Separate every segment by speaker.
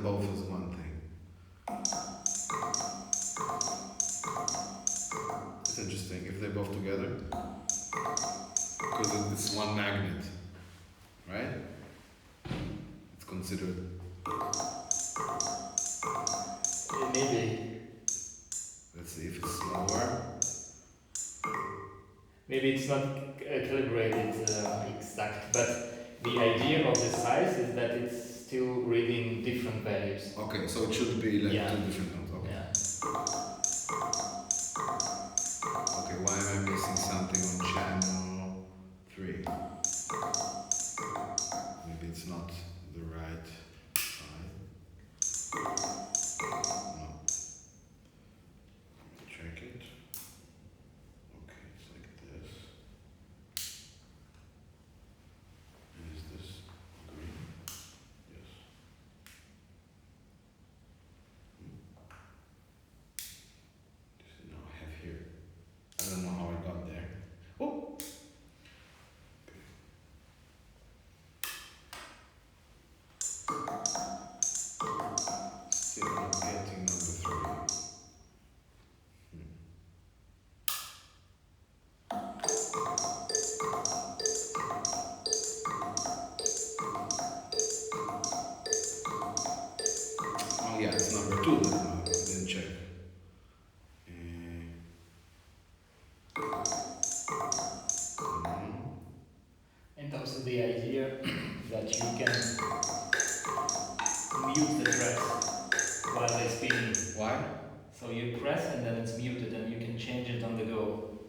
Speaker 1: both as one thing. It's interesting if they're both together, because it's one magnet, right? It's considered.
Speaker 2: Maybe.
Speaker 1: Let's see if it's slower.
Speaker 2: Maybe it's not calibrated exact, but the idea of the size is that it's still reading different values.
Speaker 1: Okay, so it should be like
Speaker 2: Yeah.
Speaker 1: two different notes. Okay.
Speaker 2: Yeah.
Speaker 1: Okay, why am I missing something on channel 3? Maybe it's not the right side. No. Check it. Okay, it's like this. And is this green? Yes. This is now I have here. I don't know how I got there. Oh! Still not getting number 3. Oh yeah, it's number 2 that I didn't check.
Speaker 2: And also the idea that you can mute the tracks while they're spinning.
Speaker 1: Why?
Speaker 2: So you press and then it's muted and you can change it on the go.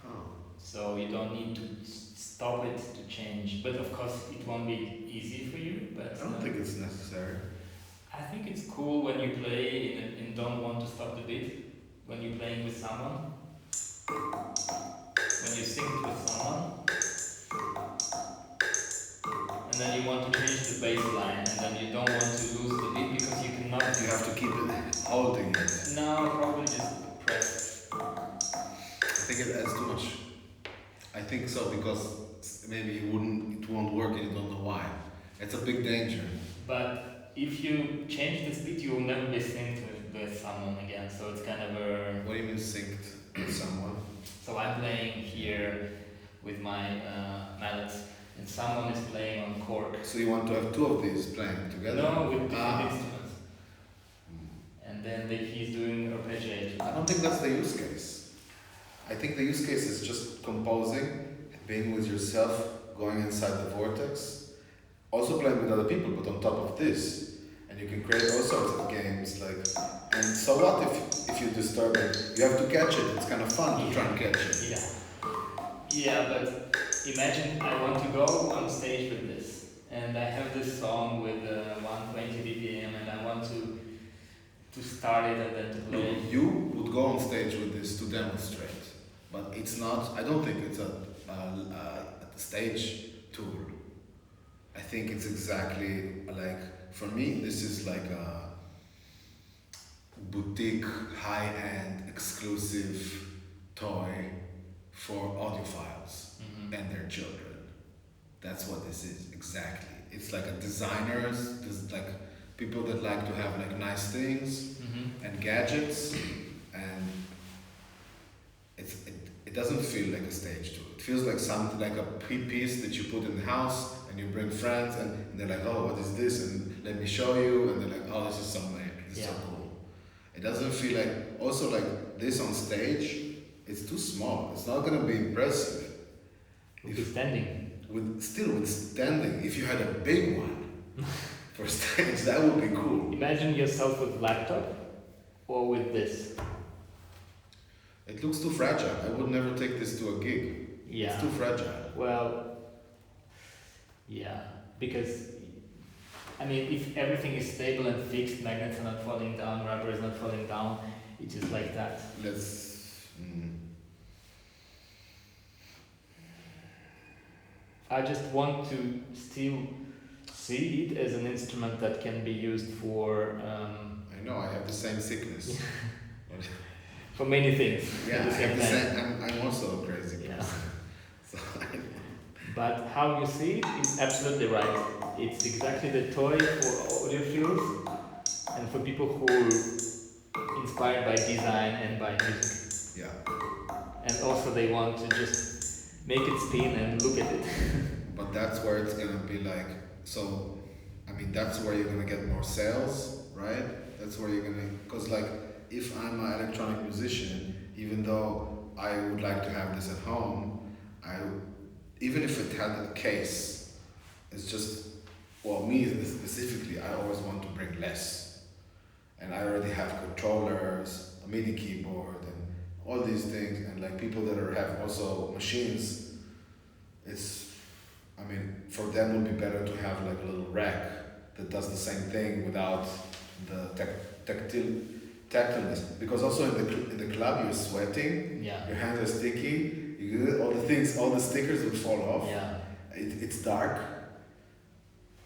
Speaker 1: Oh.
Speaker 2: So you don't need to stop it to change. But of course it won't be easy for you. But
Speaker 1: I don't think it's necessary.
Speaker 2: I think it's cool when you play and don't want to stop the beat. When you're playing with someone. When you sing with someone. And then you want to change the bass line and then you don't want to lose the beat because you cannot.
Speaker 1: You have to keep it holding it.
Speaker 2: No, probably just press.
Speaker 1: I think it adds too much. I think so because maybe it won't work and you don't know why. It's a big danger.
Speaker 2: But if you change the speed, you will never be synced with someone again. So it's kind of a.
Speaker 1: What do you mean synced with someone?
Speaker 2: So I'm playing here with my mallets, and someone is playing on cork.
Speaker 1: So you want to have 2 of these playing together?
Speaker 2: No, with different instruments. And then he's doing arpeggiated.
Speaker 1: I don't think that's the use case. I think the use case is just composing, being with yourself, going inside the vortex, also playing with other people, but on top of this. And you can create all sorts of games, like, and so what if you disturb it? You have to catch it, it's kind of fun to try and catch it.
Speaker 2: Yeah, but imagine I want to go on stage with this, and I have this song with 120 BPM, and I want to start it and then to play.
Speaker 1: No, you would go on stage with this to demonstrate, but it's not. I don't think it's a stage tool. I think it's exactly like, for me, this is like a boutique, high-end, exclusive toy for audiophiles and their children. That's what this is, exactly. It's like a designers, like people that like to have like nice things and gadgets, and it doesn't feel like a stage tool. It feels like something like a piece that you put in the house and you bring friends and they're like, oh, what is this? And let me show you. And they're like, oh, this is so nice. This is so cool. It doesn't feel like, also like this on stage, it's too small. It's not gonna be impressive.
Speaker 2: With standing.
Speaker 1: With standing. If you had a big one for stage, that would be cool.
Speaker 2: Imagine yourself with laptop or with this.
Speaker 1: It looks too fragile. I would never take this to a gig.
Speaker 2: Yeah.
Speaker 1: It's too fragile.
Speaker 2: Well, yeah, because I mean, if everything is stable and fixed, magnets are not falling down, rubber is not falling down, it's just like that. I just want to still see it as an instrument that can be used for.
Speaker 1: I know, I have the same sickness.
Speaker 2: For many things.
Speaker 1: Yeah, I have the same. I'm also a crazy person.
Speaker 2: Yeah.
Speaker 1: So
Speaker 2: But how you see it is absolutely right. It's exactly the toy for audiophiles and for people who are inspired by design and by music.
Speaker 1: Yeah.
Speaker 2: And also they want to just make it spin and look at it.
Speaker 1: But that's where it's gonna be like, so, I mean, that's where you're gonna get more sales, right? That's where you're gonna, cause like, if I'm an electronic musician, even though I would like to have this at home, even if it had a case, it's just, well, me specifically, I always want to bring less. And I already have controllers, a MIDI keyboard, and all these things, and like people that have also machines, it's, I mean, for them it would be better to have like a little rack that does the same thing without the tactileness. Because also in the club you're sweating,
Speaker 2: Yeah.
Speaker 1: your hands are sticky, all the things, all the stickers would fall off.
Speaker 2: Yeah.
Speaker 1: It's dark.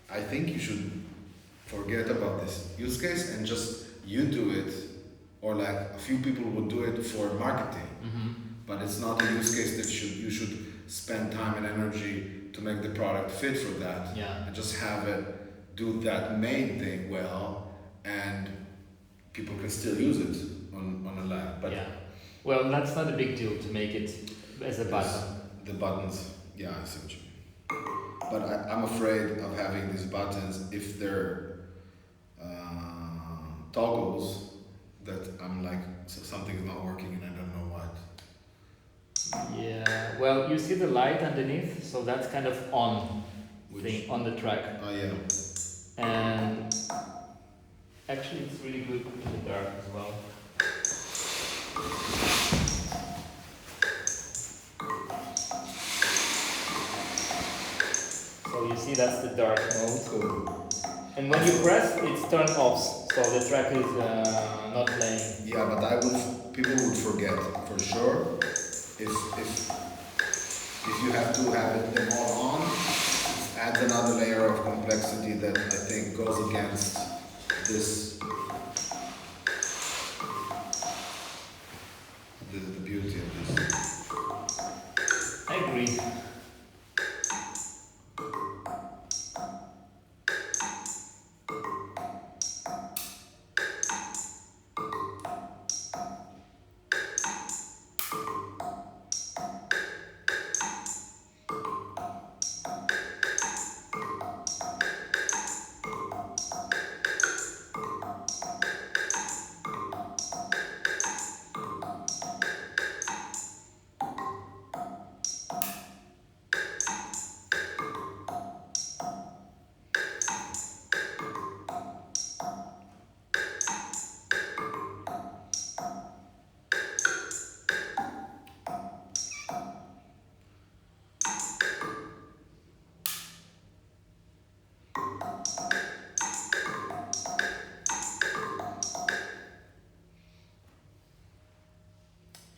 Speaker 1: I think you should forget about this use case and just you do it, or like a few people would do it for marketing.
Speaker 2: Mm-hmm.
Speaker 1: But it's not a use case that you should spend time and energy to make the product fit for that.
Speaker 2: Yeah.
Speaker 1: And just have it do that main thing well, and people can still use it on a lab. But
Speaker 2: yeah. Well, that's not a big deal to make it as a button.
Speaker 1: the buttons, yeah, I see what you mean. But I'm afraid of having these buttons if they're toggles that I'm like, so something's not working and I don't know what.
Speaker 2: Yeah, well, you see the light underneath, so that's kind of on thing on the track.
Speaker 1: Oh yeah.
Speaker 2: And actually, it's really good in the dark as well. So you see that's the dark mode.
Speaker 1: Cool.
Speaker 2: And when you press, it's turned off, so the track is not playing.
Speaker 1: Yeah, but people would forget for sure. If you have to have them all on, it adds another layer of complexity that I think goes against this, the beauty of this.
Speaker 2: I agree.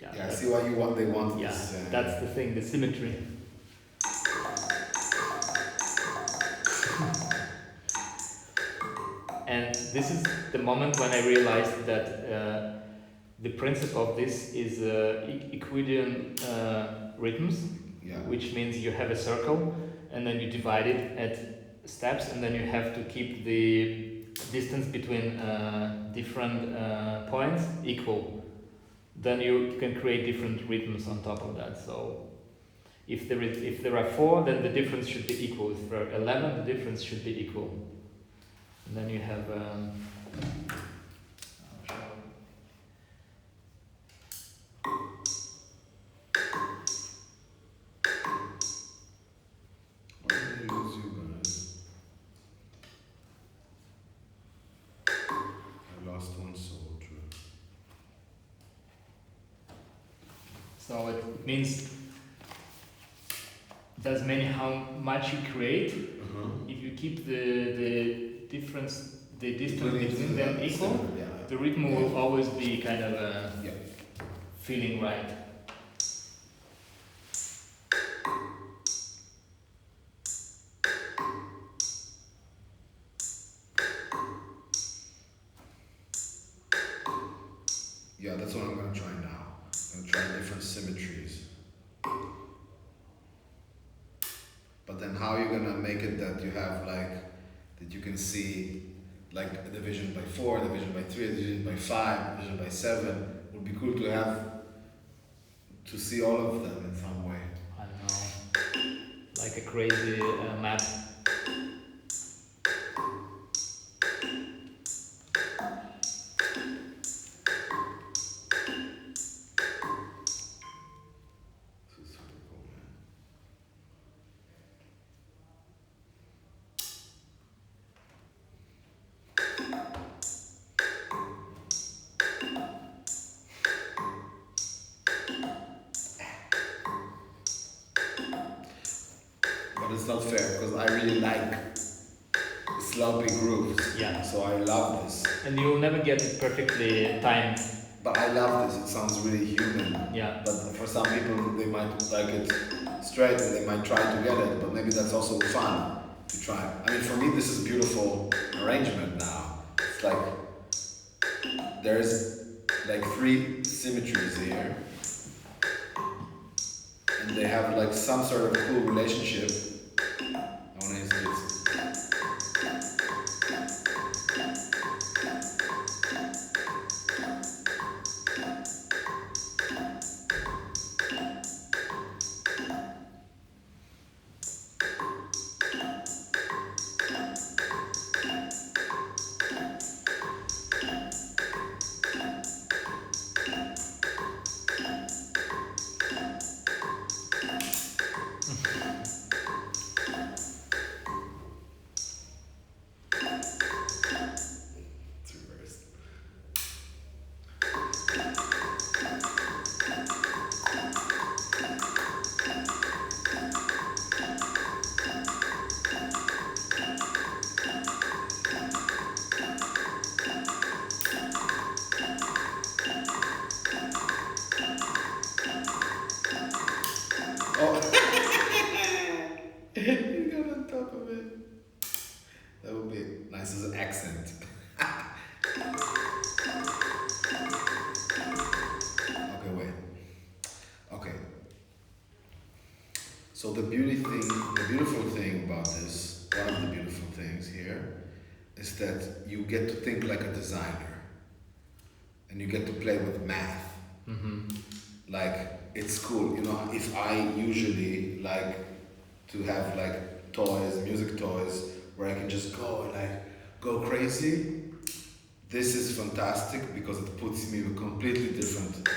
Speaker 1: Yeah, I see why they want
Speaker 2: Yeah,
Speaker 1: this.
Speaker 2: that's the thing, the symmetry. And this is the moment when I realized that the principle of this is Euclidean rhythms,
Speaker 1: Yeah.
Speaker 2: which means you have a circle and then you divide it at steps, and then you have to keep the distance between different points equal. Then you can create different rhythms on top of that. So if there are 4, then the difference should be equal. If there are 11, the difference should be equal. And then you have
Speaker 1: Why did I lose you guys? I lost one soldier.
Speaker 2: so it means doesn't matter how much you create. If you keep the difference, the distance between them equal,
Speaker 1: Yeah.
Speaker 2: the rhythm will always be kind of
Speaker 1: Yeah.
Speaker 2: feeling right.
Speaker 1: Yeah, that's what I'm gonna try now. I'm gonna try different symmetries. then how are you gonna make it that you have like, that you can see like a division by 4, division by 3, division by 5, division by 7? It would be cool to have, to see all of them in some way.
Speaker 2: I don't know, like a crazy map.
Speaker 1: This is super cool, man. But it's not fair because I really like sloppy grooves.
Speaker 2: Yeah.
Speaker 1: So I love this.
Speaker 2: And you'll never get it perfectly timed.
Speaker 1: But I love this. It sounds really human.
Speaker 2: Yeah.
Speaker 1: But for some people, they might like it straight and they might try to get it. But maybe that's also fun to try. I mean, for me, this is beautiful arrangement now. It's like there's like 3 symmetries here, and they have like some sort of cool relationship. I want to use this. It's reversed. Oh, you got on top of it. That would be nice as an accent. Okay, wait. Okay. So the beautiful thing about this, one of the beautiful things here, is that you get to think like a designer, and you get to play with math.
Speaker 2: Mm-hmm.
Speaker 1: Like, it's cool, you know, if I usually like to have like toys, music toys, where I can just go and like go crazy, this is fantastic because it puts me in a completely different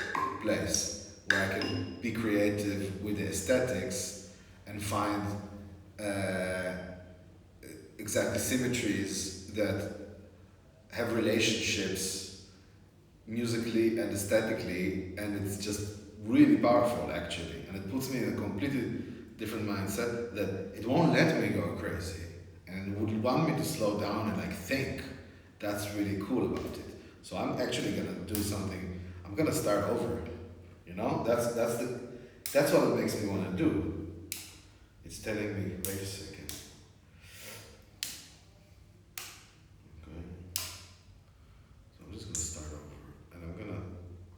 Speaker 1: place where I can be creative with the aesthetics and find exactly symmetries that have relationships musically and aesthetically, and it's just really powerful actually, and it puts me in a completely different mindset that it won't let me go crazy and would want me to slow down and like think. That's really cool about it. So I'm actually gonna do something. I'm gonna start over. You know, that's what it makes me want to do. It's telling me, wait a second. Okay. So I'm just gonna start over, and I'm gonna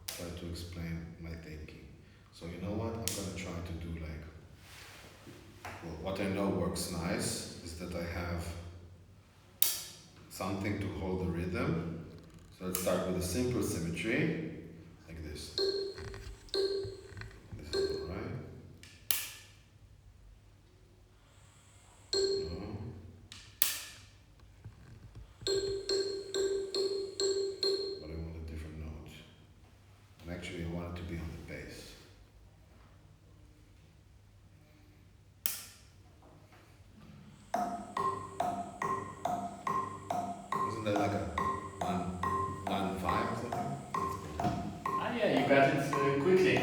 Speaker 1: try to explain my thinking. So you know what? I'm gonna try to do like, well, what I know works nice is that I have something to hold the rhythm. So let's start with a simple symmetry, like this. This is all right. No. But I want a different note. And actually I want it to be on the bass. Isn't that like a 1-5 or something?
Speaker 2: Ah, yeah, you got it quickly.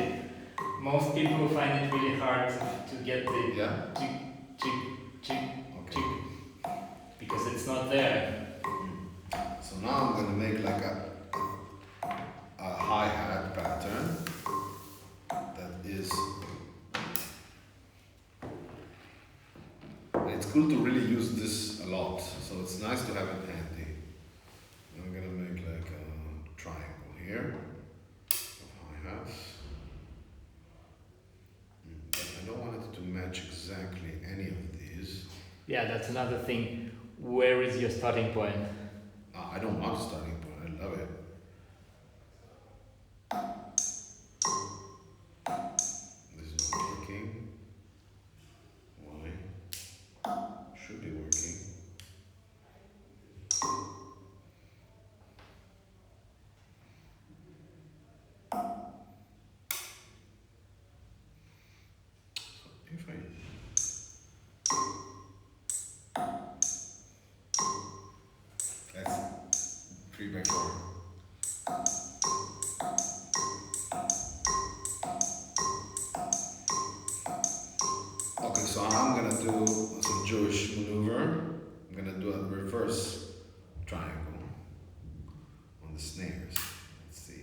Speaker 2: Most people find it really hard to get the
Speaker 1: Yeah?
Speaker 2: chick, chick, chick,
Speaker 1: Okay.
Speaker 2: chick, because it's not there.
Speaker 1: So now I'm gonna make like a hi-hat pattern that is, it's cool to really use this a lot, so it's nice to have it handy. I'm gonna make like a triangle here of hi-hats. But I don't want it to match exactly any of these.
Speaker 2: Yeah, that's another thing. Where is your starting point?
Speaker 1: I don't want a starting point. I love it. This is not working. Why? Should be working. If I that's 3x4. Okay, so I'm gonna do some Jewish maneuver. I'm gonna do a reverse triangle on the snares. Let's see.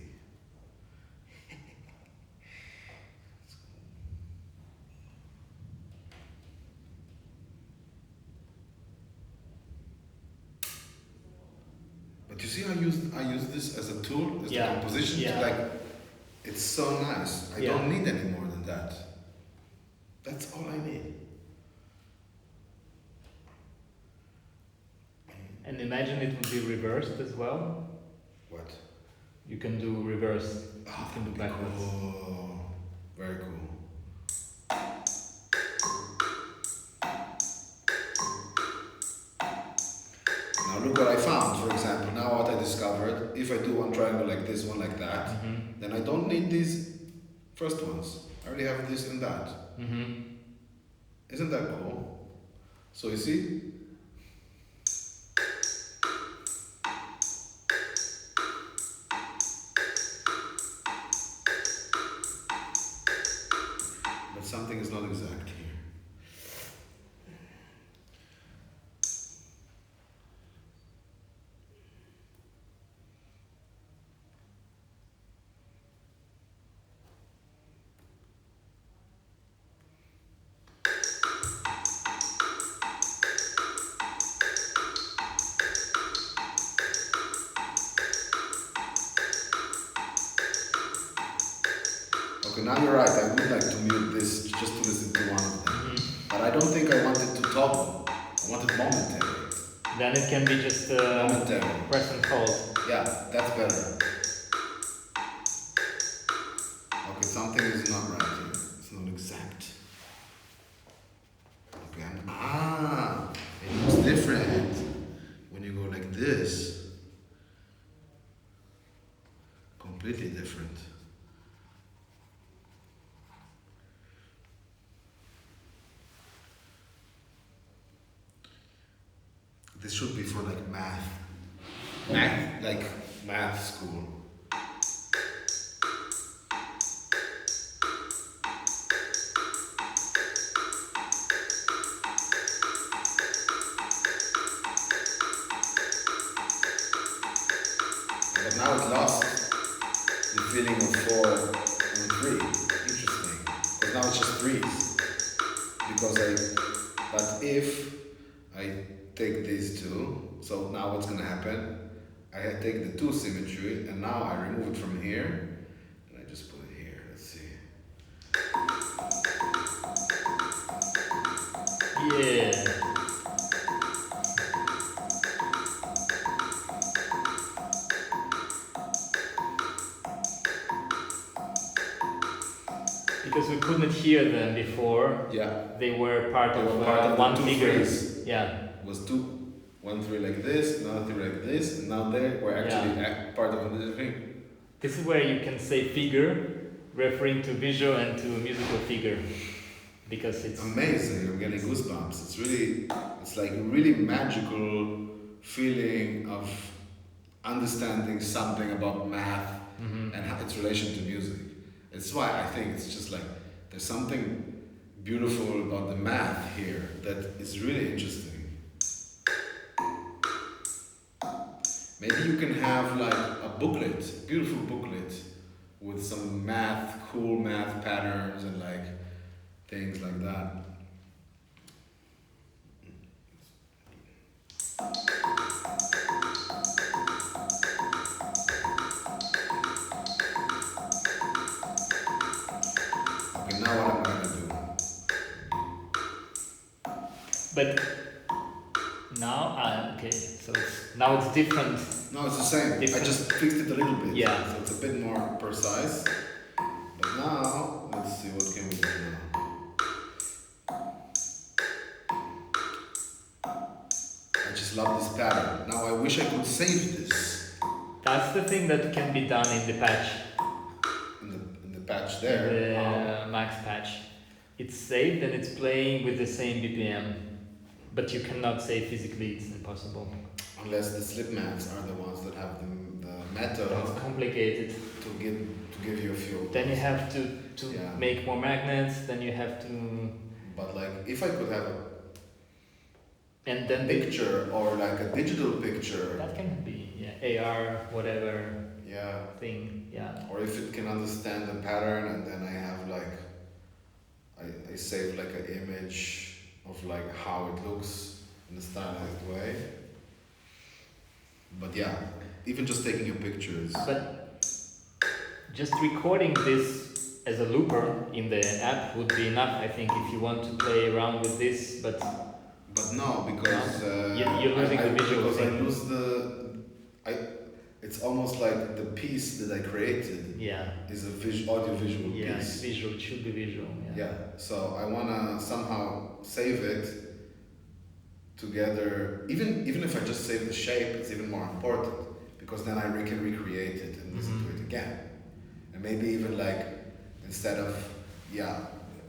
Speaker 1: But you see, I use this as a tool, as
Speaker 2: Yeah,
Speaker 1: a composition.
Speaker 2: yeah.
Speaker 1: Like, it's so nice. I
Speaker 2: Yeah.
Speaker 1: don't need any more than that. That's all I need.
Speaker 2: And imagine it would be reversed as well.
Speaker 1: What?
Speaker 2: You can do reverse. You can do backwards.
Speaker 1: Oh, very cool. Now look what I found, for example. Now what I discovered, if I do one triangle like this, one like that,
Speaker 2: Mm-hmm.
Speaker 1: then I don't need these first ones. I already have this and that.
Speaker 2: Mm-hmm.
Speaker 1: Isn't that cool? So you see? But something is not exact here. Okay, now you're right. I would like to mute this just to listen to one of them.
Speaker 2: Mm-hmm.
Speaker 1: But I don't think I want it to toggle. I want it momentary.
Speaker 2: Then it can be just
Speaker 1: Momentary.
Speaker 2: press and hold.
Speaker 1: Yeah, that's better. Okay, something is not right here. It's not exact. Okay, it looks different when you go like this. Completely different. This should be for like math. Like math school. But now it lost the feeling of 4 and 3. Interesting. Because now it's just threes. But if I take these two, so now what's gonna happen? I take the 2 symmetry and now I remove it from here and I just put it here. Let's see.
Speaker 2: Yeah. Because we couldn't hear them before.
Speaker 1: Yeah.
Speaker 2: They were part
Speaker 1: They
Speaker 2: of
Speaker 1: were part of the
Speaker 2: one
Speaker 1: two
Speaker 2: figure.
Speaker 1: threes.
Speaker 2: Yeah.
Speaker 1: Was 1 3 like this, another 3 like this, and now they were actually part of another thing.
Speaker 2: This is where you can say figure, referring to visual and to musical figure, because it's
Speaker 1: Amazing. I'm getting goosebumps. It's like a really magical feeling of understanding something about math
Speaker 2: Mhm.
Speaker 1: and its relation to music. It's why I think it's just like there's something beautiful about the math here that is really interesting. Maybe you can have like a booklet, beautiful booklet with some cool math patterns and like things like that. Okay, now what I'm gonna do.
Speaker 2: But Now it's different.
Speaker 1: No, it's the same. I
Speaker 2: Different.
Speaker 1: just fixed it a little bit.
Speaker 2: Yeah.
Speaker 1: So it's a bit more precise. But now, let's see what can we do now. I just love this pattern. Now I wish I could save this.
Speaker 2: That's the thing that can be done in the patch.
Speaker 1: In the patch there.
Speaker 2: The max patch. It's saved and it's playing with the same BPM. But you cannot save physically, it's impossible.
Speaker 1: Unless the slip mats are the ones that have the method
Speaker 2: It's complicated.
Speaker 1: to give you a fuel.
Speaker 2: Then you have to
Speaker 1: Yeah.
Speaker 2: make more magnets, then you have to...
Speaker 1: But like, if I could have
Speaker 2: And then
Speaker 1: a picture or like a digital picture,
Speaker 2: that can be, AR, whatever
Speaker 1: yeah,
Speaker 2: thing,
Speaker 1: or if it can understand the pattern, and then I have like, I save like an image of like how it looks in a stylized way. But yeah, even just taking a picture is...
Speaker 2: But just recording this as a looper in the app would be enough, I think, if you want to play around with this, but
Speaker 1: no, because
Speaker 2: you're losing the visual
Speaker 1: because
Speaker 2: thing.
Speaker 1: I lose it's almost like the piece that I created is a audio-visual
Speaker 2: Yeah,
Speaker 1: piece.
Speaker 2: it's visual, it should be visual.
Speaker 1: Yeah, so I wanna somehow save it together. Even if I just save the shape, it's even more important, because then I can recreate it and listen to it again. And maybe even like, instead of,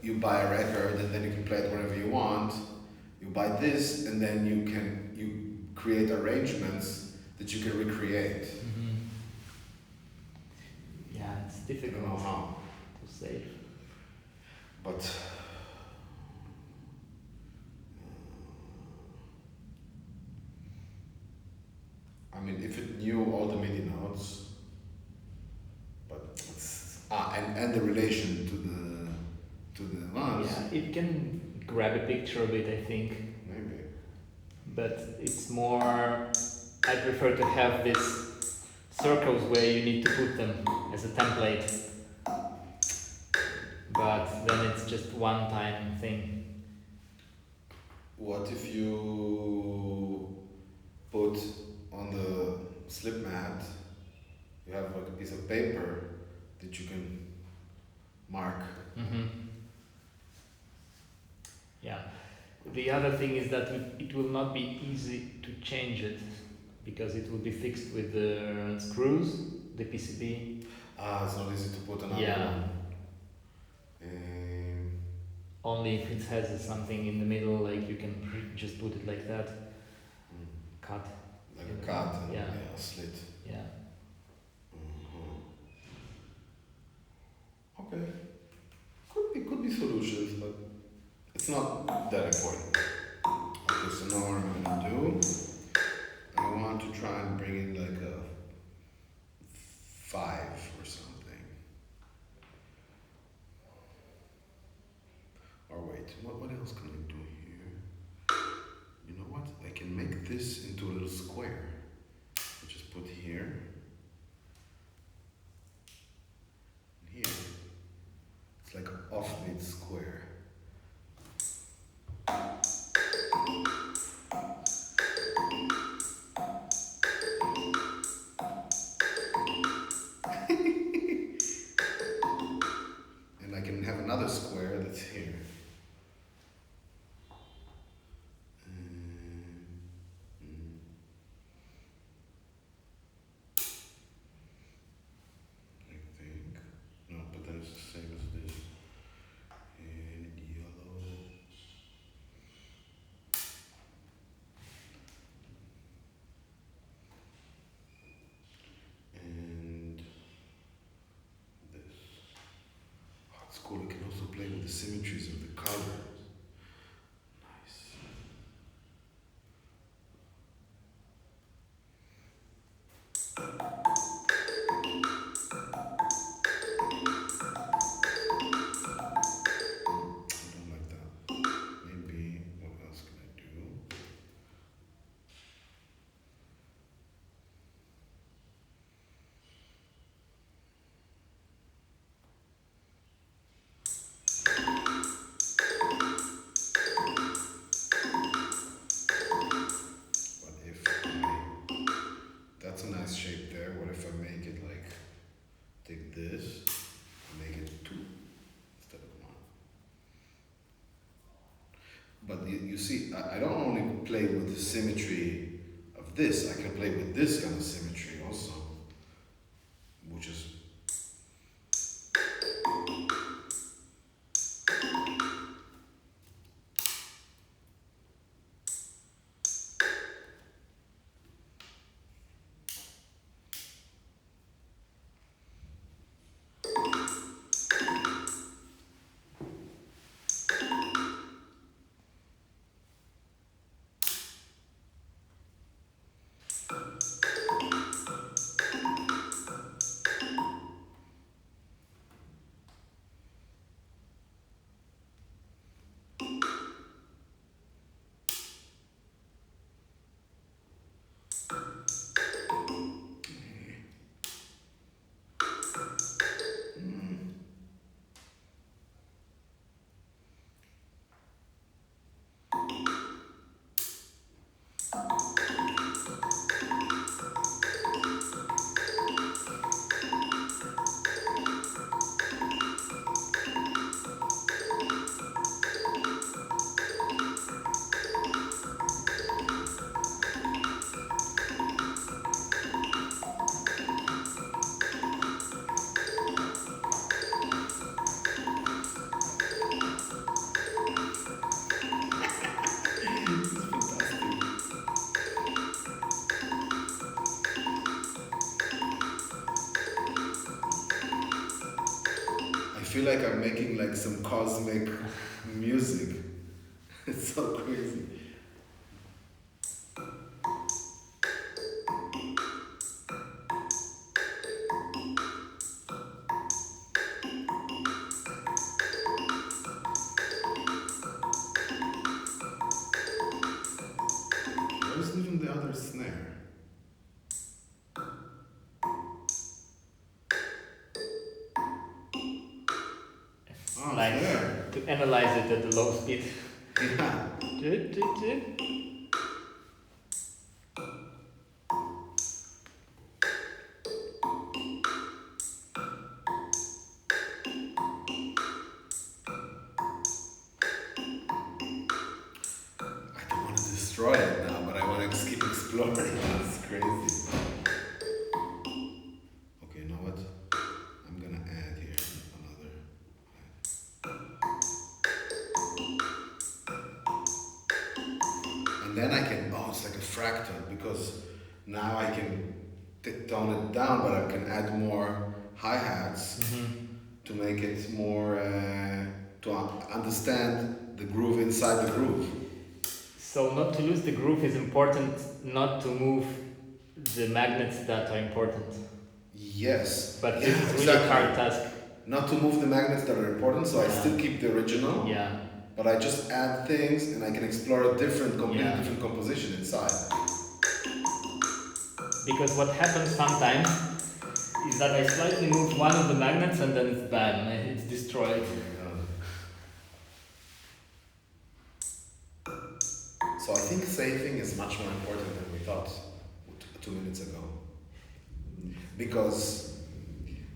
Speaker 1: you buy a record and then you can play it whenever you want, you buy this and then you create arrangements that you can recreate.
Speaker 2: Yeah, it's
Speaker 1: I
Speaker 2: difficult
Speaker 1: don't know how,
Speaker 2: to save.
Speaker 1: but I mean, if it knew all the MIDI notes, but it's, and the relation to the ones.
Speaker 2: Yeah, it can grab a picture of it, I think.
Speaker 1: Maybe.
Speaker 2: But it's more, I prefer to have these circles where you need to put them as a template. But then it's just one time thing.
Speaker 1: What if you put on the slip mat, you have like a piece of paper that you can mark?
Speaker 2: Yeah. The other thing is that it will not be easy to change it, because it will be fixed with the screws, the PCB.
Speaker 1: It's not easy to put another one.
Speaker 2: Only if it has something in the middle, like you can just put it like that. Cut.
Speaker 1: Like a cut and
Speaker 2: Yeah.
Speaker 1: a slit.
Speaker 2: Yeah.
Speaker 1: Okay. Could be solutions, but it's not that important. Okay, so now what I'm gonna do, I want to try and bring in like a 5 or something. Or wait, what else can I do here? You know what? I can make this into a little square. I just put here. Here. It's like an off-beat square. And I can have another square that's here. I think. No, but then it's the same as this. And yellow. And this. Oh, it's cool. I can also play with the symmetries of the colors. Nice. I don't like that. Maybe, what else can I do? you see, I don't only play with the symmetry of this, I can play with this kind of symmetry also, which is I feel like I'm making like some cosmic music. It's so crazy. Where's even the other snare?
Speaker 2: Like
Speaker 1: there.
Speaker 2: to analyze it at the low speed.
Speaker 1: Yeah. I don't want to destroy it now, but I want to keep exploring. That's crazy. Okay, you know what? I'm gonna add here another. And then I can, oh, it's like a fractal because now I can tone it down, but I can add more hi-hats to make it more, to understand the groove inside the groove.
Speaker 2: So not to lose the groove is important, not to move the magnets that are important.
Speaker 1: Yes.
Speaker 2: But
Speaker 1: yeah,
Speaker 2: this is really
Speaker 1: exactly.
Speaker 2: a hard task.
Speaker 1: Not to move the magnets that are important, so I still keep the original.
Speaker 2: Yeah.
Speaker 1: But I just add things and I can explore a different, completely
Speaker 2: Yeah.
Speaker 1: different composition inside.
Speaker 2: Because what happens sometimes is that I slightly move one of the magnets and then it's bam, it's destroyed.
Speaker 1: So I think saving is much more important than we thought 2 minutes ago. Because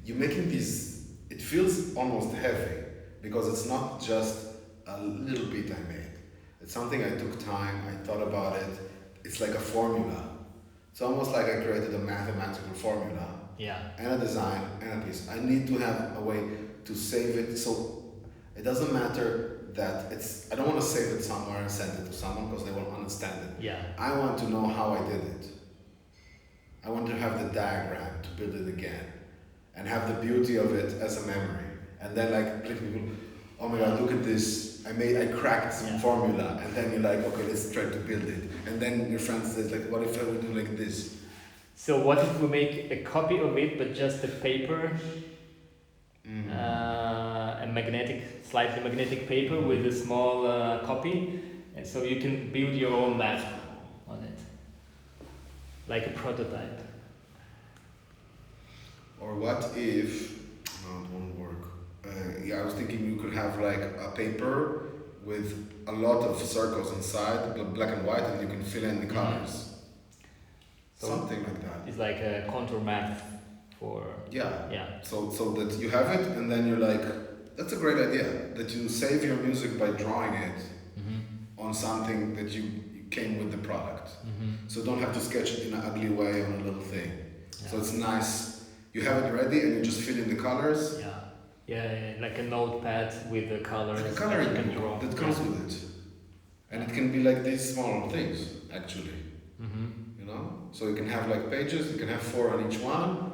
Speaker 1: you're making these, it feels almost heavy because it's not just a little beat I made. It's something I took time, I thought about it. It's like a formula. It's almost like I created a mathematical formula and a design and a piece. I need to have a way to save it so it doesn't matter that I don't want to save it somewhere and send it to someone because they won't understand it.
Speaker 2: Yeah.
Speaker 1: I want to know how I did it. I want to have the diagram to build it again and have the beauty of it as a memory. And then like people, oh my God, look at this. I cracked some formula, and then you're like, okay, let's try to build it. And then your friend says like, what if I would do like this?
Speaker 2: So what if we make a copy of it, but just a paper, a slightly magnetic paper with a small copy, and so you can build your own map on it, like a prototype.
Speaker 1: Or what if, no, it won't work. I was thinking you could have like a paper with a lot of circles inside, black and white, and you can fill in the colors. So something like that.
Speaker 2: It's like a contour map for...
Speaker 1: Yeah. So that you have it, and then you're like, that's a great idea, that you save your music by drawing it on on something that you came with the product.
Speaker 2: Mm-hmm.
Speaker 1: So don't have to sketch it in an ugly way on a little thing.
Speaker 2: Yeah.
Speaker 1: So it's nice. You have it ready and you just fill in the colors.
Speaker 2: Yeah. Yeah, like a notepad with the colors
Speaker 1: Like a coloring
Speaker 2: that you can draw.
Speaker 1: book that comes with it. And it can be like these small things, actually.
Speaker 2: Mm-hmm.
Speaker 1: You know? So you can have like pages, you can have 4 on each one,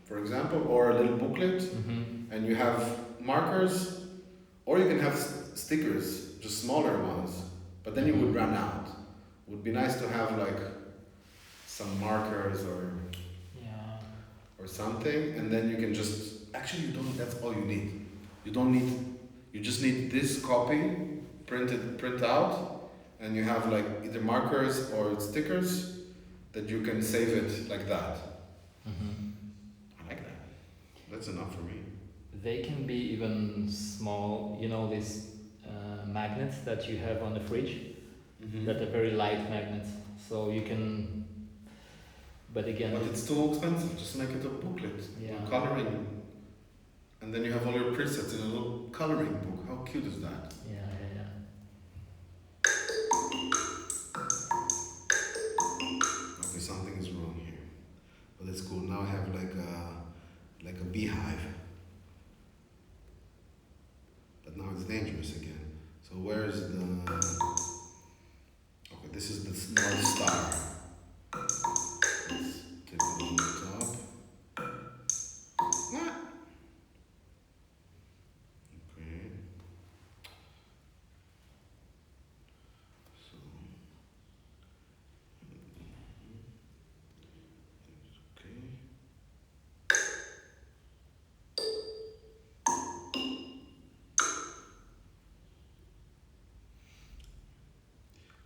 Speaker 1: for example, or a little booklet,
Speaker 2: Mm-hmm.
Speaker 1: and you have markers, or you can have stickers, just smaller ones, but then you would run out. Would be nice to have like some markers or something, and then you can just, actually you don't, that's all you need. You just need this copy, print out, and you have like either markers or stickers that you can save it like that.
Speaker 2: Mm-hmm.
Speaker 1: I like that. That's enough for me.
Speaker 2: They can be even small, you know, these magnets that you have on the fridge, that are very light magnets. So you can, but again,
Speaker 1: But it's too expensive. Just make it a booklet.
Speaker 2: Yeah.
Speaker 1: Coloring. And then you have all your presets in a little coloring book. How cute is that?
Speaker 2: yeah.
Speaker 1: Okay, something is wrong here. But it's cool. Now I have like a beehive. But now it's dangerous again. So where's the... Okay, this is the North Star. Let's take it on the top. Ah. Okay. So... Okay.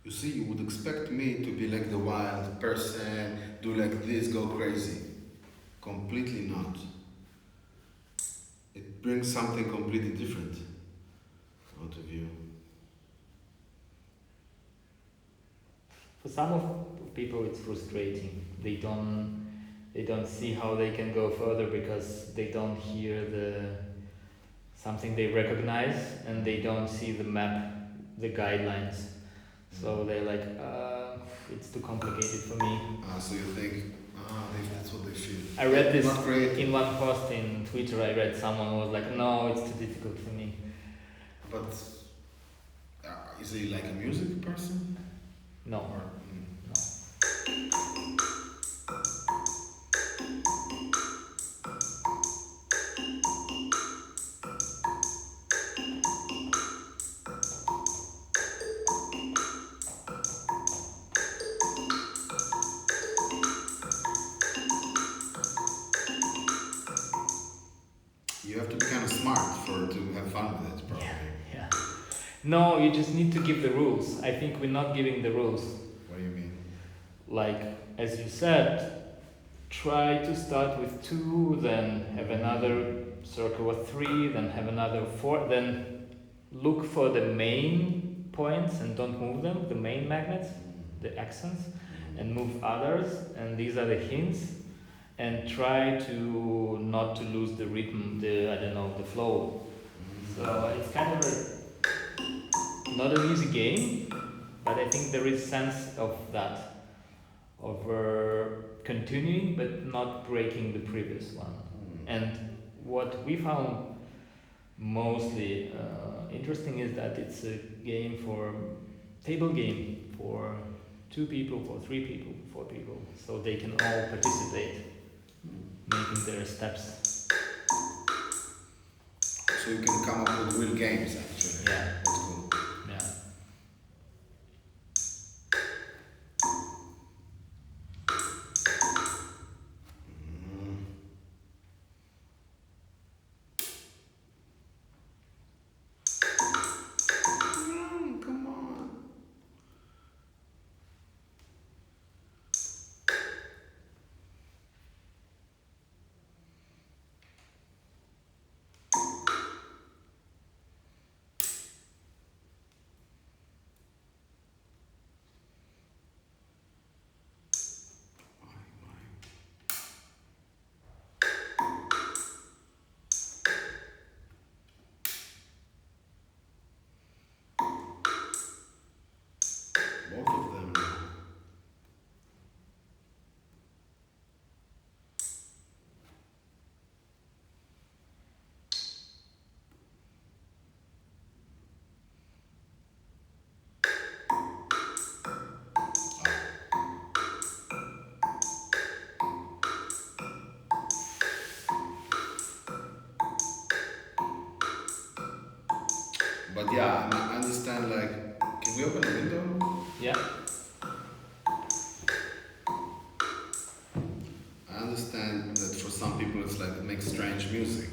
Speaker 1: You see, you would expect me to be like the wild person, do like this, go crazy. Completely not. It brings something completely different out of you.
Speaker 2: For some of people, it's frustrating. They don't see how they can go further because they don't hear something they recognize, and they don't see the map, the guidelines. So they're like, it's too complicated for me.
Speaker 1: So you think, that's what they feel.
Speaker 2: I read this
Speaker 1: Not creative.
Speaker 2: in one post in Twitter. I read someone was like, no, it's too difficult for me.
Speaker 1: But is he like a music person?
Speaker 2: No.
Speaker 1: Or,
Speaker 2: No.
Speaker 1: you have to be kind of smart to have fun with it, probably.
Speaker 2: Yeah. No, you just need to give the rules. I think we're not giving the rules.
Speaker 1: What do you mean?
Speaker 2: Like, as you said, try to start with 2, then have another circle of 3, then have another 4, then look for the main points and don't move them, the main magnets, the accents, and move others, and these are the hints, and try to not to lose the rhythm, the flow. So it's kind of not an easy game, but I think there is sense of that, of continuing but not breaking the previous one. And what we found mostly interesting is that it's a game table game for 2 people, for 3 people, 4 people, so they can all participate, making their steps.
Speaker 1: So you can come up with real games, actually.
Speaker 2: Yeah.
Speaker 1: That's cool.
Speaker 2: Yeah.
Speaker 1: Come on. But yeah, I understand, like, can we open the window?
Speaker 2: Yeah.
Speaker 1: I understand that for some people it's like it makes strange music.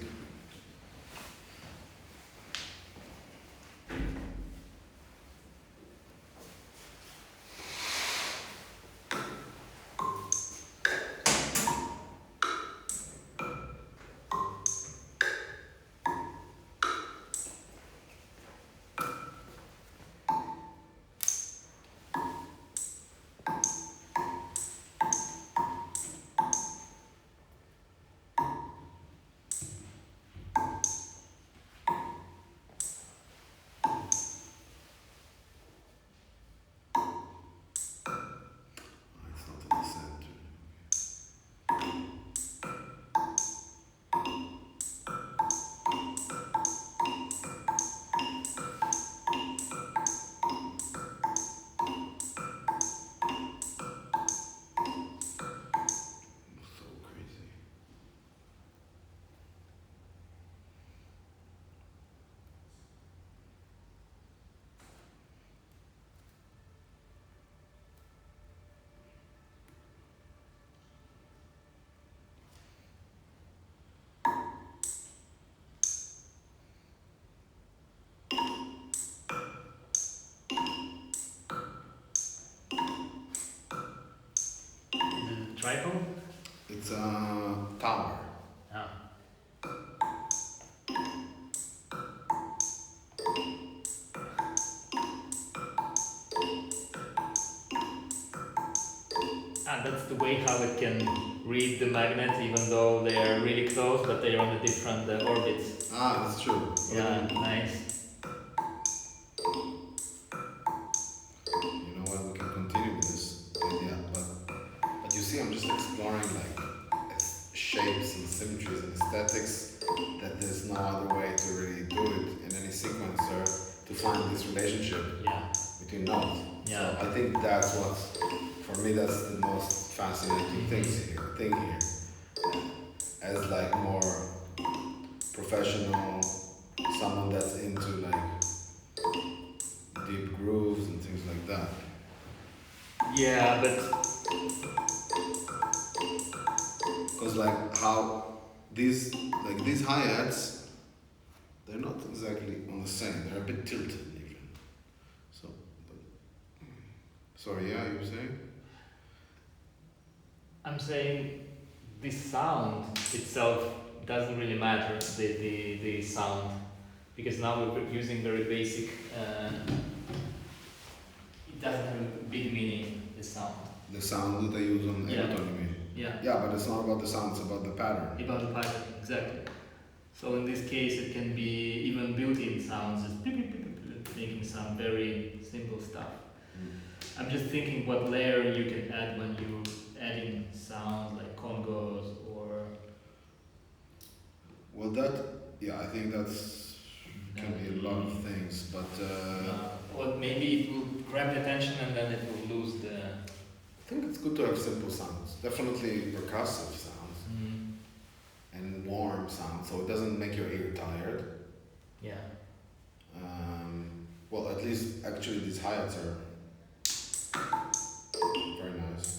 Speaker 1: It's not in the center. So crazy.
Speaker 2: Is it a tripod?
Speaker 1: It's a tower.
Speaker 2: Ah. Ah, that's the way how it can read the magnet, even though they are really close, but they are on a different orbits.
Speaker 1: Ah, that's true.
Speaker 2: Yeah, nice.
Speaker 1: You know what? We can continue with this idea, but you see, I'm just exploring like shapes and symmetries and aesthetics that there's no other way to really do it in any sequencer to find this relationship
Speaker 2: Yeah.
Speaker 1: between notes.
Speaker 2: Yeah.
Speaker 1: So I think that's what, for me, that's the most fascinating thing here. As like more professional, someone that's into like deep grooves and things like that.
Speaker 2: Yeah, but
Speaker 1: Because like how these hi-hats, they're not exactly on the same. They're a bit tilted even. So, sorry, yeah, you were saying?
Speaker 2: I'm saying this sound itself doesn't really matter, the sound, because now we're using very basic, it doesn't have a big meaning, the sound.
Speaker 1: The sound that they use on
Speaker 2: Yeah.
Speaker 1: Ableton, you mean?
Speaker 2: Yeah,
Speaker 1: Yeah, but it's not about the sound, it's about the pattern.
Speaker 2: about the pattern, exactly. So in this case it can be even built-in sounds, just beep, beep, beep, beep, beep, making some very simple stuff. I'm just thinking what layer you can add when you're adding sounds like congos or
Speaker 1: Well, I think that's can be a lot of things, but
Speaker 2: or maybe it will grab the attention and then it will lose the.
Speaker 1: I think it's good to have simple sounds. Definitely percussive sounds and warm sounds, so it doesn't make your ear tired.
Speaker 2: Yeah.
Speaker 1: Well, at least actually these hi-hats are very nice.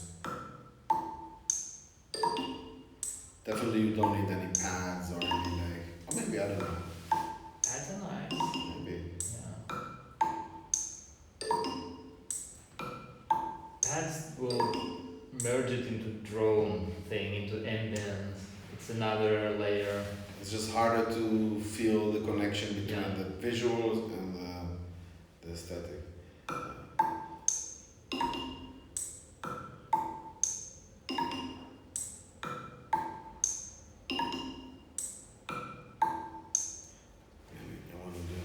Speaker 1: Definitely you don't need any pads or any like, or maybe, I don't know,
Speaker 2: That's a nice.
Speaker 1: maybe.
Speaker 2: Yeah. Pads will merge it into drone thing, into ambience. It's another layer.
Speaker 1: It's just harder to feel the connection between
Speaker 2: Yeah.
Speaker 1: the visuals and the aesthetic. Maybe I want to do.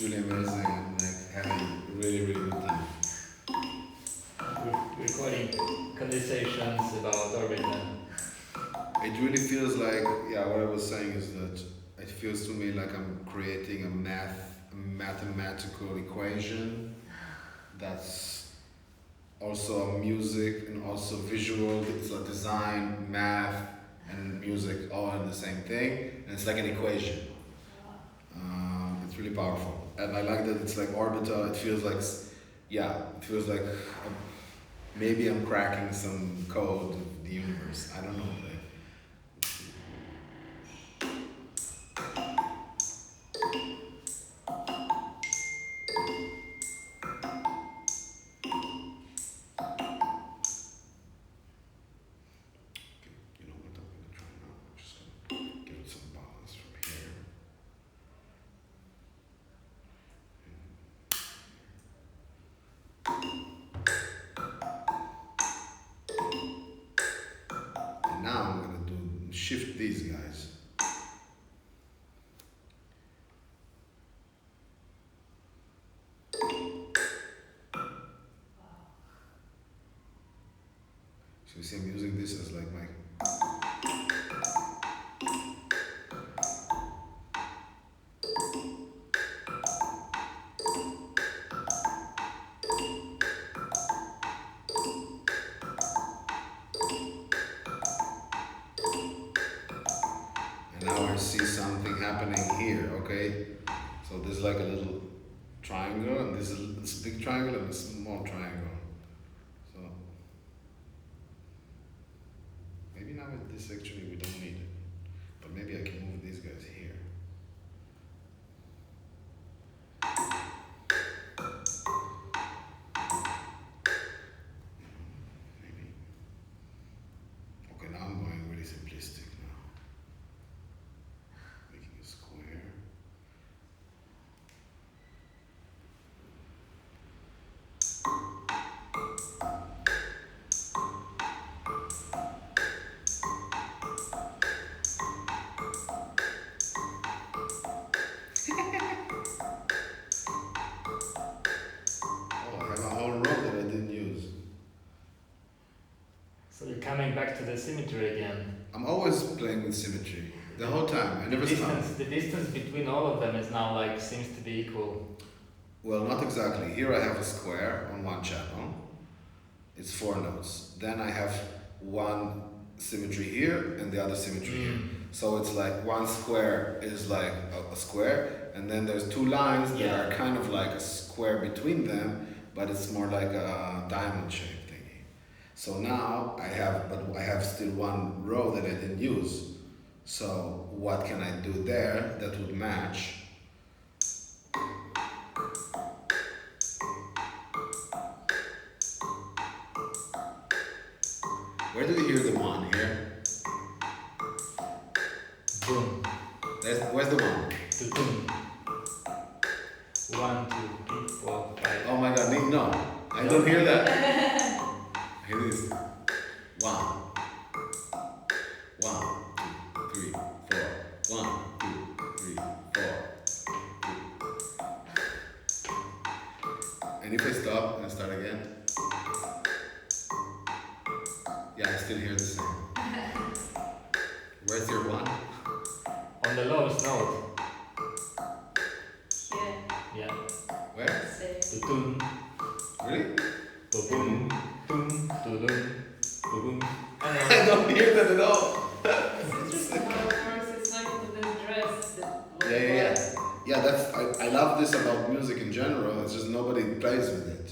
Speaker 1: It's really amazing. I'm like having a really, really good time.
Speaker 2: Recording conversations about Orbita.
Speaker 1: It really feels like, yeah, what I was saying is that it feels to me like I'm creating a mathematical equation that's also a music and also visual. It's a design, math, and music all in the same thing, and it's like an equation. It's really powerful, and I like that it's like Orbita. It feels like, it feels like maybe I'm cracking some code of the universe. I don't know. Like, you know what I'm gonna try now? I'm just gonna give it some balance from here. And now I'm gonna shift these guys. So you see I'm using this as like my and now I see something happening here, okay? So there's like a little triangle, and there's this big triangle and a small triangle. So maybe now with this actually we don't need it, but maybe I can move these guys here. Maybe. Okay, now I'm going really simplistic now. Making a square. Oh, I have a whole row that I didn't use.
Speaker 2: So you're coming back to the symmetry again.
Speaker 1: I'm always playing with symmetry the whole time. I never stop.
Speaker 2: The distance between all of them is now like seems to be equal.
Speaker 1: Well, not exactly. Here I have a square on one channel. It's 4 notes. Then I have one symmetry here and the other symmetry here. So it's like one square is like a square, and then there's 2 lines that are kind of like a square between them, but it's more like a diamond shape thingy. So now I have still one row that I didn't use. So what can I do there that would match? Where do we hear the 1 here?
Speaker 2: Boom.
Speaker 1: Where's the 1?
Speaker 2: Boom. 1, 2, 3, 4, 5.
Speaker 1: Oh my god, no. I don't hear that. I hear this. 1. 1, 2, 3, 4. 1, 2, 3, 4. And if I stop and start again? Yeah, I still hear the same. Where's your 1?
Speaker 2: On the lowest note.
Speaker 3: Yeah.
Speaker 2: Yeah.
Speaker 1: Where?
Speaker 3: Same.
Speaker 2: Boom.
Speaker 1: Really?
Speaker 2: Boom. Boom. Boom. Boom.
Speaker 1: I don't hear that at all.
Speaker 3: It's interesting how it works. It's like with this dress that looks
Speaker 1: Yeah. Yeah, I love this about music in general. It's just nobody plays with it.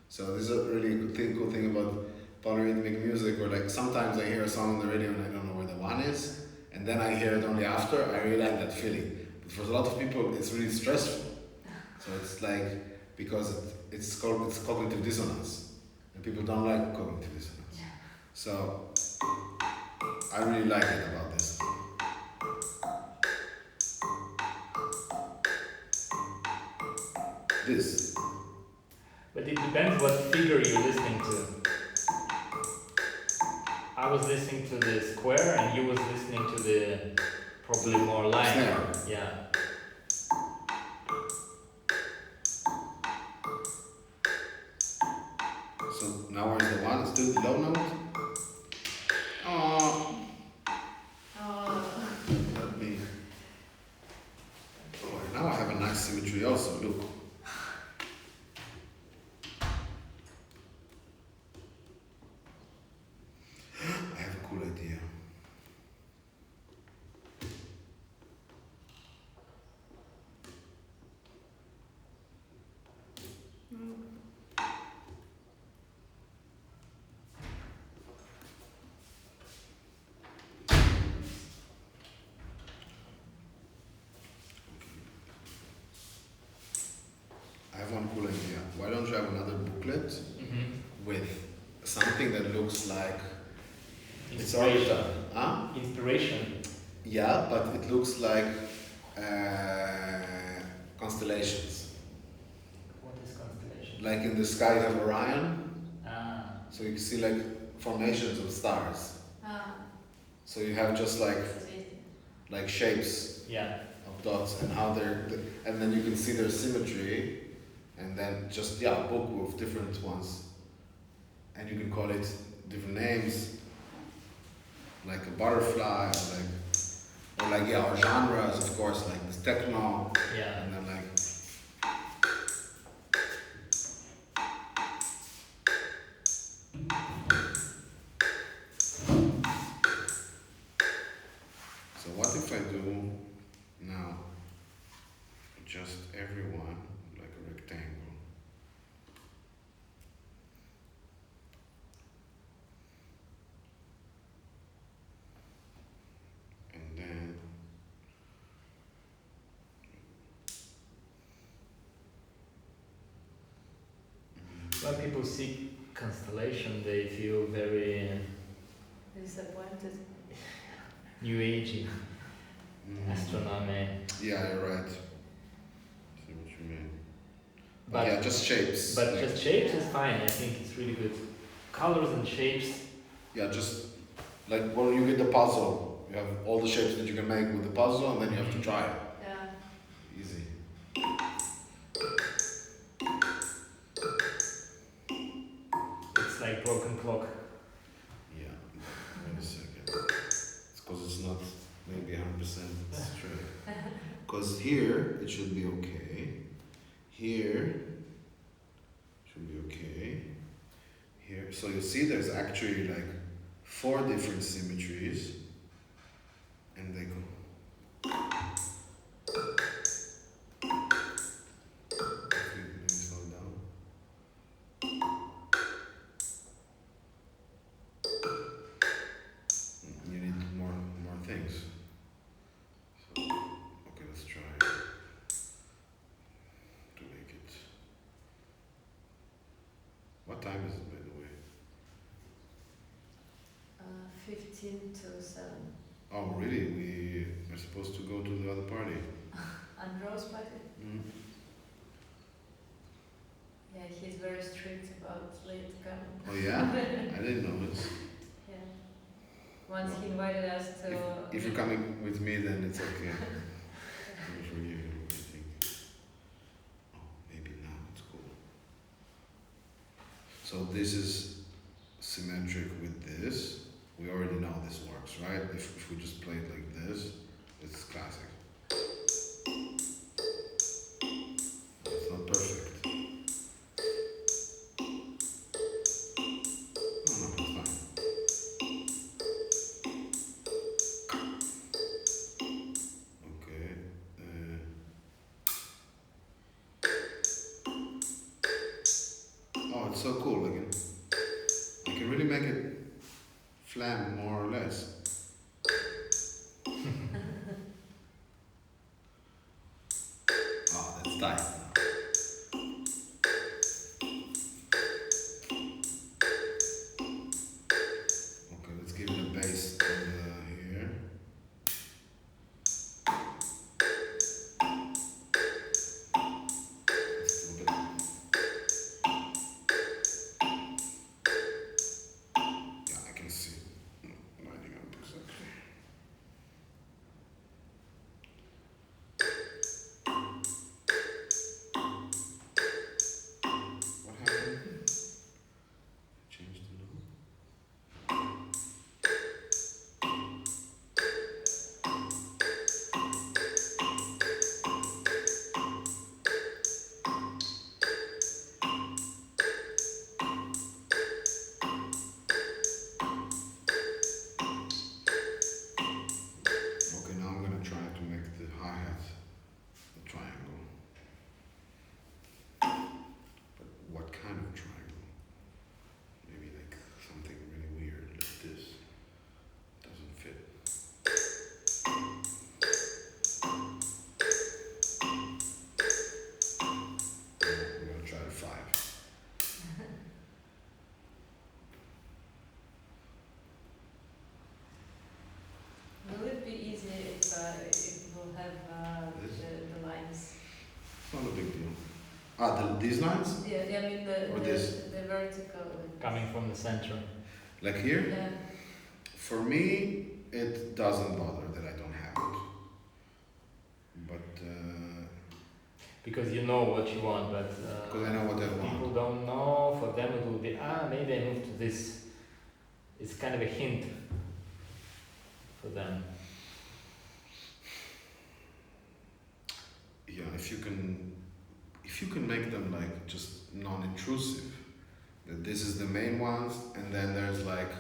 Speaker 1: So this is a really cool thing about polyrhythmic music, where like sometimes I hear a song on the radio and I don't know where the 1 is, and then I hear it only after. I really like that feeling. But for a lot of people, it's really stressful. So it's like, because it's cognitive dissonance, and people don't like cognitive dissonance. So I really like it about this. This.
Speaker 2: But it depends what figure you're listening to. I was listening to the square and you was listening to the probably more line.
Speaker 1: Snare.
Speaker 2: Yeah.
Speaker 1: booklet? Oh,
Speaker 3: Oh.
Speaker 1: let me. Oh, now I have a nice symmetry also. Look. I have a cool idea. I have one cool idea. Why don't you have another booklet
Speaker 2: Mm-hmm.
Speaker 1: with something that looks like it's
Speaker 2: Inspiration.
Speaker 1: Orbita? Huh?
Speaker 2: Inspiration.
Speaker 1: Yeah, but it looks like constellations.
Speaker 2: What is constellation?
Speaker 1: Like in the sky you have Orion,
Speaker 2: Ah.
Speaker 1: so you can see like formations of stars.
Speaker 3: Ah.
Speaker 1: So you have just like
Speaker 3: Sweet.
Speaker 1: shapes
Speaker 2: Yeah.
Speaker 1: of dots and how and then you can see their symmetry, and then just a book with different ones, and you can call it different names, like a butterfly, or genres, of course, like this techno,
Speaker 2: Yeah.
Speaker 1: and then like. So what if I do now just everyone like a rectangle? And then
Speaker 2: When people see constellation, they feel very
Speaker 3: Disappointed.
Speaker 2: new agey
Speaker 1: mm,
Speaker 2: astronomy.
Speaker 1: yeah, you're right. See what you mean.
Speaker 2: But
Speaker 1: Yeah, just shapes.
Speaker 2: But
Speaker 1: like,
Speaker 2: just shapes is fine. I think it's really good. Colors and shapes.
Speaker 1: yeah, just like when you get the puzzle, you have all the shapes that you can make with the puzzle, and then you have to try it.
Speaker 3: Yeah.
Speaker 1: Easy.
Speaker 2: It's like broken clock.
Speaker 1: Yeah. Wait a second. It's because it's not maybe 100% straight. Because here it should be okay. Here should be okay. Here, so you see, there's actually like 4 different symmetries, and they go. Let me slow down. You need more things. So, okay, let's try to make it. What time is it, by the way?
Speaker 3: 15 to 7.
Speaker 1: Oh, really? We are supposed to go to the other party.
Speaker 3: And Rose party?
Speaker 1: Mm.
Speaker 3: Yeah, he's very strict about late coming.
Speaker 1: Oh yeah? I didn't know this.
Speaker 3: Yeah. Once he invited us to.
Speaker 1: If you're coming with me, then it's okay. For you, I think. Oh, maybe now it's cool. So this is symmetric with this. We already know this works, right? If we just play it like this, it's classic. It's not perfect. Oh no, it's fine. Okay. Oh, it's so cool. I can really make it flam more or less. Oh, that's tight now. Okay, let's give it a base here. Let's do a bit. Yeah, I can see it lining up exactly. What happened? Change the note. These lines?
Speaker 3: Yeah, I mean
Speaker 1: Or this?
Speaker 3: the vertical.
Speaker 2: Coming from the center.
Speaker 1: Like here?
Speaker 3: Yeah.
Speaker 1: For me, it doesn't bother that I don't have it. But,
Speaker 2: Because you know what you want, but
Speaker 1: because I know what I
Speaker 2: people
Speaker 1: want.
Speaker 2: don't know. For them, it will be maybe I move to this. It's kind of a hint for them.
Speaker 1: Yeah, if you can make them like just non-intrusive, that this is the main ones, and then there's like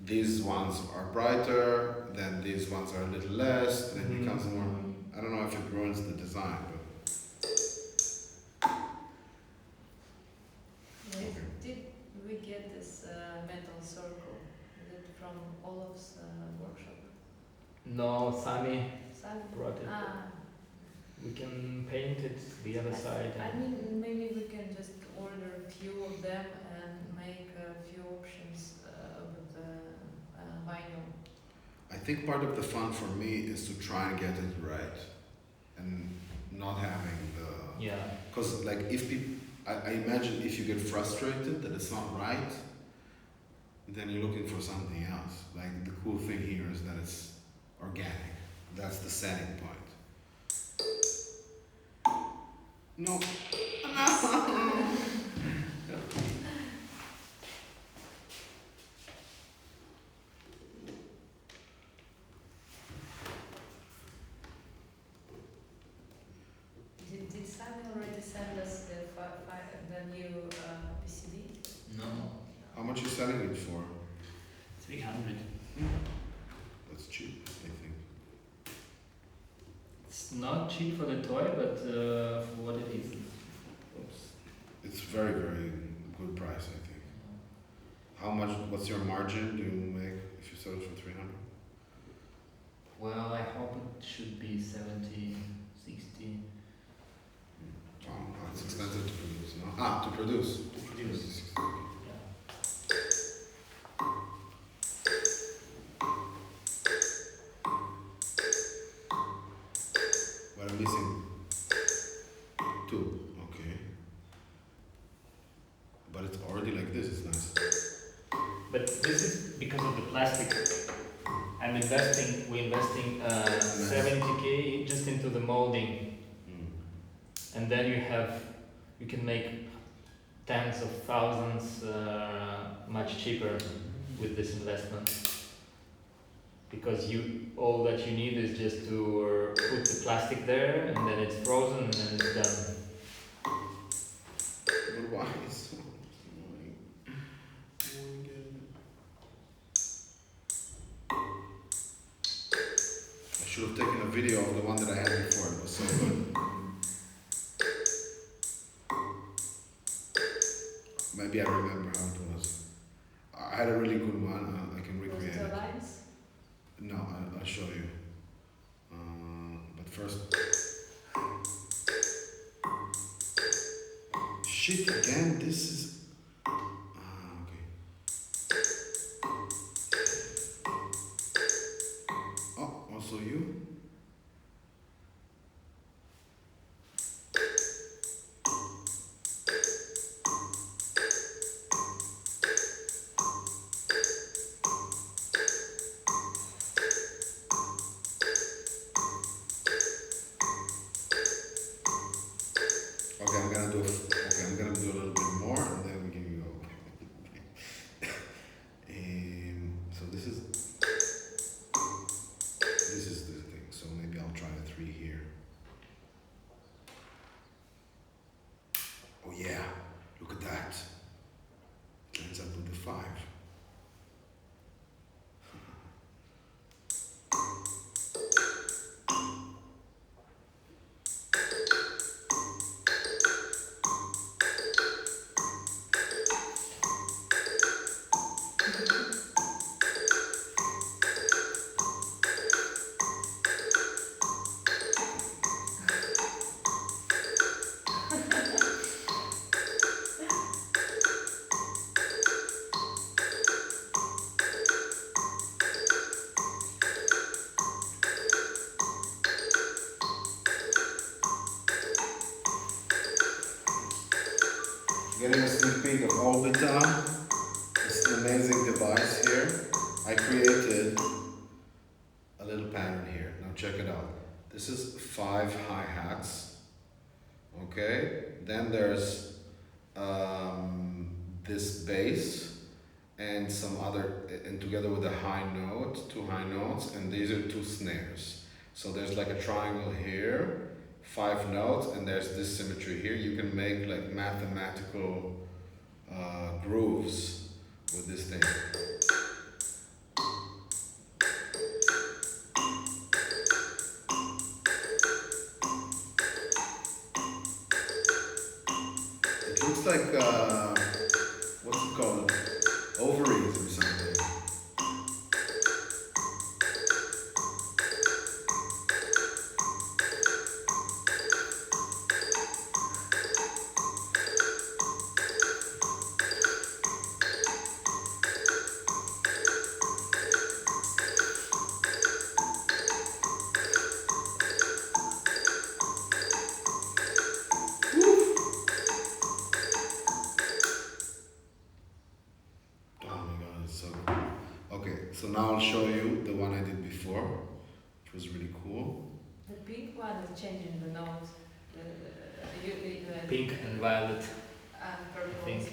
Speaker 1: these ones are brighter, then these ones are a little less, then it becomes more. I don't know if it ruins the design, but
Speaker 3: Did we get this metal circle? Is it from Olaf's workshop?
Speaker 2: No, Sami
Speaker 3: Simon?
Speaker 2: brought it.
Speaker 3: Ah.
Speaker 2: We can paint it the other side.
Speaker 3: I mean, maybe we can just order a few of them and make a few options with the vinyl.
Speaker 1: I think part of the fun for me is to try and get it right, and not having the.
Speaker 2: Yeah.
Speaker 1: Because like if people, I imagine if you get frustrated that it's not right, then you're looking for something else. Like the cool thing here is that it's organic. That's the setting point. No.
Speaker 3: Did Simon already send us the new PCB?
Speaker 2: No.
Speaker 1: How much you selling it for?
Speaker 2: 300.
Speaker 1: That's cheap, I think.
Speaker 2: It's not cheap for the toy, but for what it is. Oops.
Speaker 1: It's very, very good price, I think. How much? What's your margin do you make if you sell it for 300?
Speaker 2: Well, I hope it should be 70, 60.
Speaker 1: Wow, it's expensive to produce. No? To produce.
Speaker 2: To produce. Yeah.
Speaker 1: What I'm missing? 2. Okay. But it's already like this. It's nice.
Speaker 2: But this is because of the plastic. We're investing 70k just into the molding. And then you can make tens of thousands much cheaper with this investment. Because all that you need is just to put the plastic there, and then it's frozen, and then it's done.
Speaker 1: But why is so annoying? I should have taken a video of the one that I had before. It was so good. Maybe I remember how it was. I had a really good one. I can
Speaker 3: Was
Speaker 1: recreate
Speaker 3: it
Speaker 1: it.
Speaker 3: the lines?
Speaker 1: No, I'll show you. But first. Shit again. This is. Okay. Oh, also you. Okay, I'm gonna do a little bit more, and then we can go. So this is the thing. So maybe I'll try a 3 here. Oh yeah, look at that. It ends up with the 5. I created a little pattern here. Now check it out. This is 5 hi-hats. Okay? Then there's this bass and some other, and together with a high note, 2 high notes, and these are 2 snares. So there's like a triangle here, 5 notes, and there's this symmetry here. You can make like mathematical grooves with this thing. It looks like, what's it called? Ovaries or something. So now I'll show you the one I did before, which was really cool.
Speaker 3: The pink one is changing the notes.
Speaker 2: Pink and violet,
Speaker 3: Purple.
Speaker 2: I think.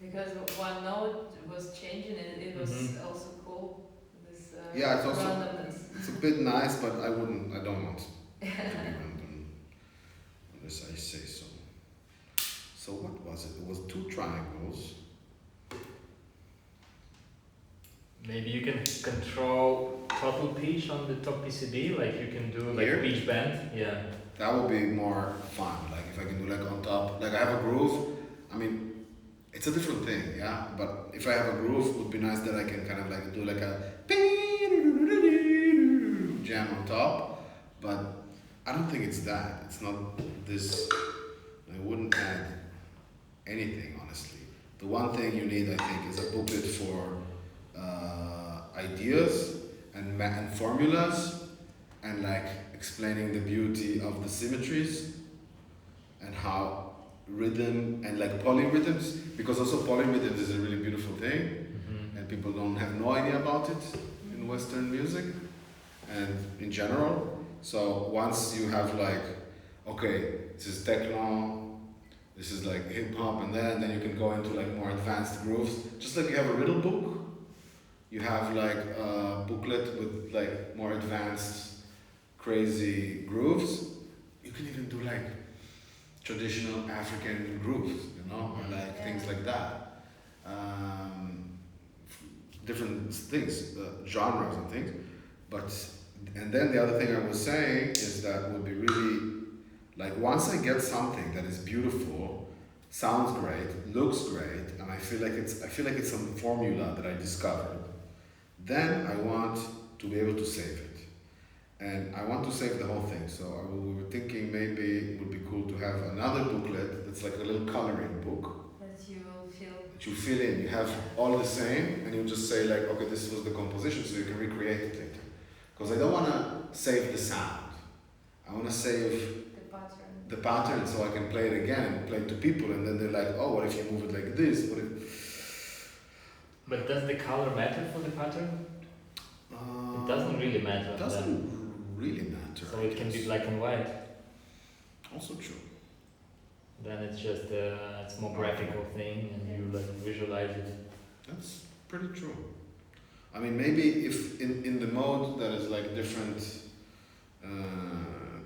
Speaker 3: Because one note was changing and it was also cool. This
Speaker 1: Yeah, it's also
Speaker 3: randomness.
Speaker 1: it's a bit nice, but I don't want to be random unless I say so. So what was it? It was 2 triangles.
Speaker 2: Maybe you can control total pitch on the top PCB, like you can do like
Speaker 1: Here?
Speaker 2: pitch bend. Yeah.
Speaker 1: That would be more fun. Like if I can do like on top, like I have a groove. I mean, it's a different thing, yeah. But if I have a groove, it would be nice that I can kind of like do like a jam on top. But I don't think it's that. It's not this. I wouldn't add anything, honestly. The one thing you need, I think, is a booklet for ideas and formulas, and like explaining the beauty of the symmetries and how rhythm and like polyrhythms, because also polyrhythms is a really beautiful thing, and people don't have no idea about it in Western music and in general. So once you have like, okay, this is techno, this is like hip hop, and then you can go into like more advanced grooves. Just like you have a riddle book, you have like a booklet with like more advanced, crazy grooves. You can even do like traditional African grooves, you know, or like things like that. Different things, genres and things. And then the other thing I was saying is that would be really, like once I get something that is beautiful, sounds great, looks great, and I feel like it's some formula that I discovered, then I want to be able to save it. And I want to save the whole thing. So we were thinking maybe it would be cool to have another booklet that's like a little coloring book.
Speaker 3: That you will feel.
Speaker 1: That you fill in. You have all the same, and you just say like, okay, this was the composition, so you can recreate it later. Because I don't want to save the sound. I want to save the pattern so I can play it again, play it to people, and then they're like, oh, what if you move it like this? What if...
Speaker 2: But does the color matter for the pattern? It doesn't really matter.
Speaker 1: It doesn't really matter.
Speaker 2: So it can be black and white.
Speaker 1: Also true.
Speaker 2: Then it's just it's more graphical thing, and you like visualize it.
Speaker 1: That's pretty true. I mean, maybe if in the mode that is like different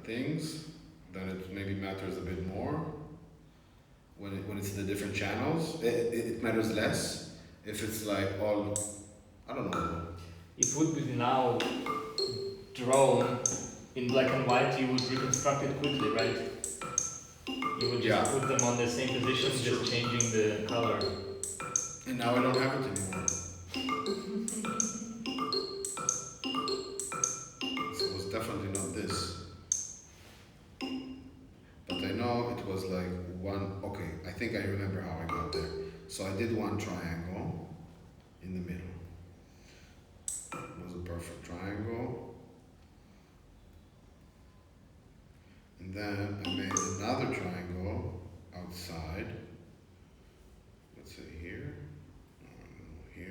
Speaker 1: things, then it maybe matters a bit more. When it's the different channels, it matters less. If it's like all, I don't know.
Speaker 2: If would be now drawn in black and white, you would reconstruct it quickly, right? You would just put them on the same position,
Speaker 1: That's
Speaker 2: just
Speaker 1: true.
Speaker 2: changing the color.
Speaker 1: And now I don't have it anymore. So it was definitely not this. But I know it was like one, okay, I think I remember how I got there. So I did one triangle in the middle. It was a perfect triangle. And then I made another triangle outside. Let's say here. No, here.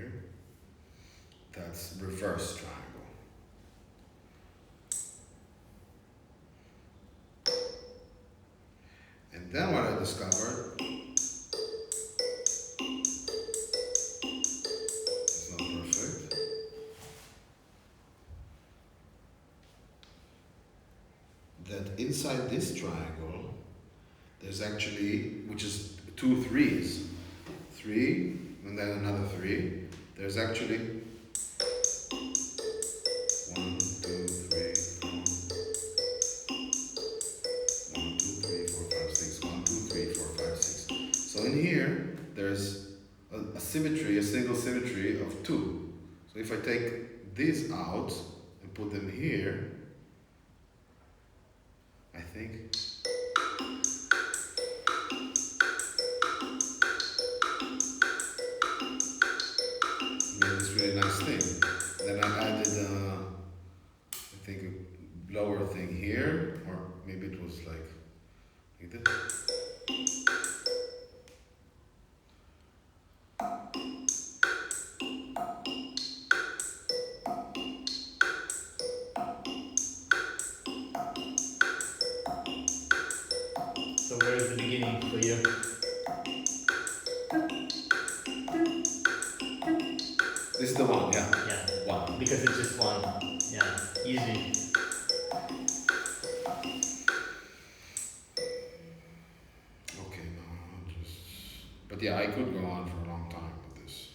Speaker 1: That's reverse triangle. And then what I discovered, it's not perfect, that inside this triangle, there's actually, which is 2 3s, 3, and then another 3, there's actually 1, 2, 3, 4, 1, 2, 3, 4, 5, 6, 1, 2, 3, 4, 5, 6. So in here, there's a symmetry, a single symmetry of 2. So if I take these out and put them here, I think made this really nice thing. Then I added, I think a lower thing here, or maybe it was like this.
Speaker 2: So where is the beginning for you?
Speaker 1: This is the one, yeah.
Speaker 2: Yeah,
Speaker 1: One.
Speaker 2: because it's just one. Yeah, easy.
Speaker 1: Okay, no, I'll just. But yeah, I could go on for a long time with this.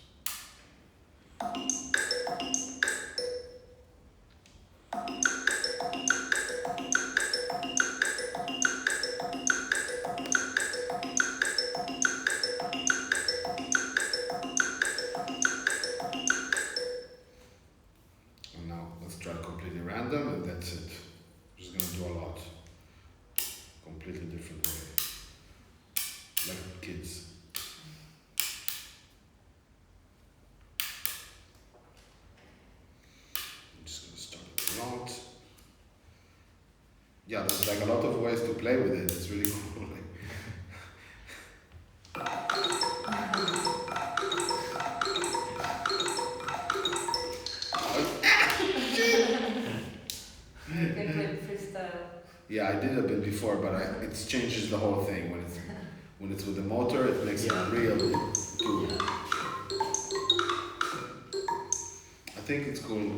Speaker 1: And now let's try completely random, and that's it. Just gonna do a lot. Completely different way. Like kids. I'm just gonna start with a lot. Yeah, there's like a lot of ways to play with it. It's really cool.
Speaker 3: You can play freestyle.
Speaker 1: Yeah, I did a bit before, but it changes the whole thing. When it's with the motor, it makes it real cool.
Speaker 2: Yeah.
Speaker 1: I think it's cool.